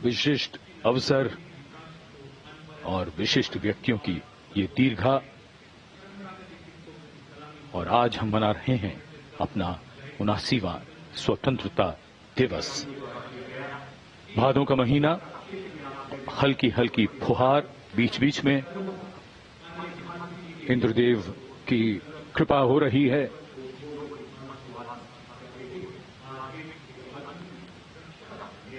विशिष्ट अवसर और विशिष्ट व्यक्तियों की ये दीर्घा, और आज हम मना रहे हैं अपना 79वां स्वतंत्रता दिवस। भादों का महीना, हल्की हल्की फुहार, बीच बीच में इंद्रदेव की कृपा हो रही है।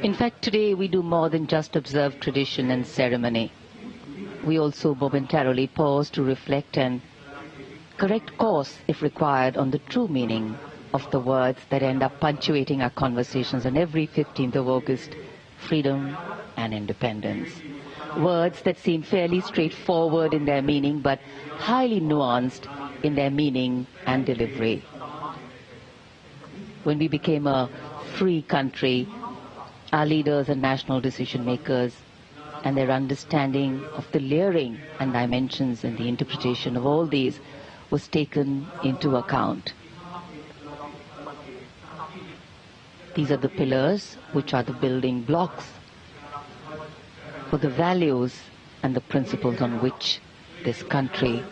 In fact, today we do more than just observe tradition and ceremony. We also momentarily pause to reflect and correct course, if required, on the true meaning of the words that end up punctuating our conversations on every 15th of August: freedom and independence. Words that seem fairly straightforward in their meaning, but highly nuanced in their meaning and delivery. When we became a free country, our leaders and national decision makers and their understanding of the layering and dimensions and the interpretation of all these was taken into account. These are the pillars which are the building blocks for the values and the principles on which this country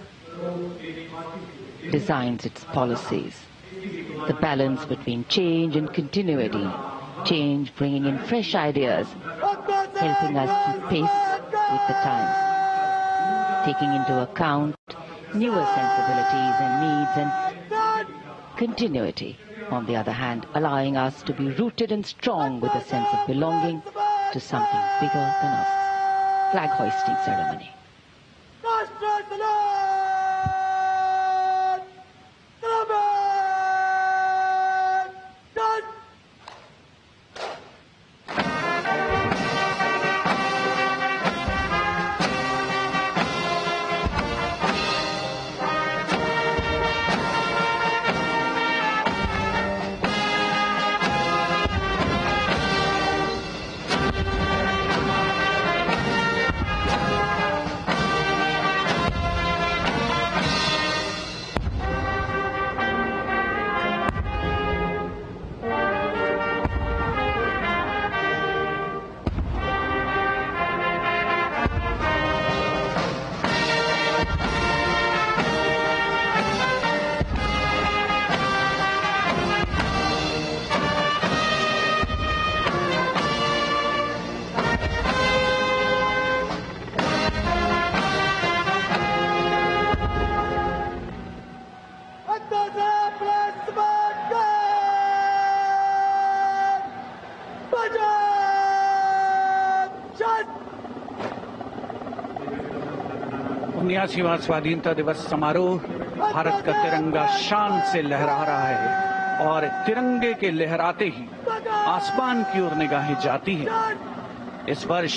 designs its policies. The balance between change and continuity. Change bringing in fresh ideas, helping us keep pace with the times, taking into account newer sensibilities and needs, and continuity, on the other hand, allowing us to be rooted and strong with a sense of belonging to something bigger than us. Flag hoisting ceremony. उन्यासीवां स्वाधीनता दिवस समारोह, भारत का तिरंगा शान से लहरा रहा है और तिरंगे के लहराते ही आसमान की ओर निगाहें जाती हैं। इस वर्ष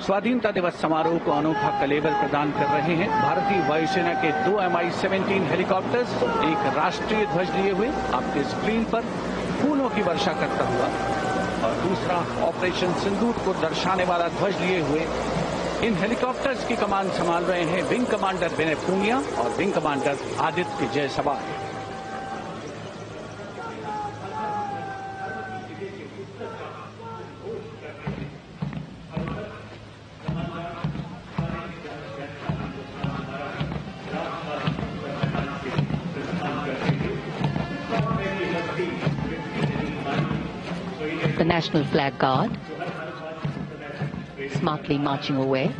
स्वाधीनता दिवस समारोह को अनोखा कलेवर प्रदान कर रहे हैं भारतीय वायुसेना के 2 Mi-17 हेलीकॉप्टर्स, एक राष्ट्रीय ध्वज लिए हुए आपके स्क्रीन पर फूलों की वर्षा करता हुआ, और दूसरा ऑपरेशन सिंदूर को दर्शाने वाला ध्वज लिए हुए। इन हेलीकॉप्टर्स की कमान संभाल रहे हैं विंग कमांडर विनय पूनिया और wing commander Aditya Jaiswal. The National Flag Guard smartly marching away.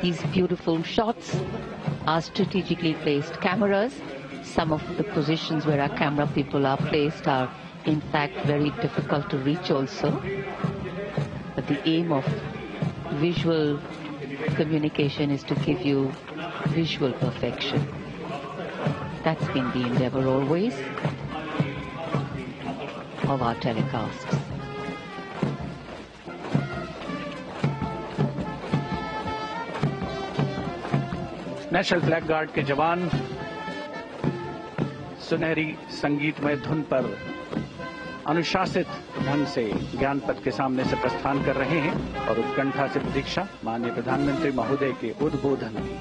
These beautiful shots are strategically placed cameras. Some of the positions where our camera people are placed are in fact very difficult to reach also. But the aim of visual communication is to give you visual perfection. That's been the endeavor always of our telecasts. National flag guard के जवान सुनहरी संगीतमय धुन पर अनुशासित ढंग से ज्ञानपथ के सामने से प्रस्थान कर रहे हैं और उत्कंठा से प्रतीक्षा माननीय प्रधानमंत्री महोदय के उद्बोधन की।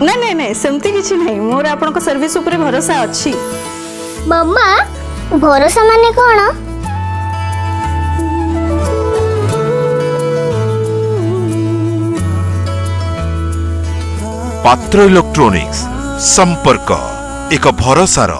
ନାଇଁ ନାଇଁ ନାଇଁ ସେମିତି କିଛି ନାହିଁ ମୋର ଆପଣଙ୍କ ସର୍ଭିସ ଉପରେ ଭରସା ଅଛି। ମାମା ଭରସା ମାନେ କଣ? पात्र इलेक्ट्रोनिक्स संपर्क एक भरोसार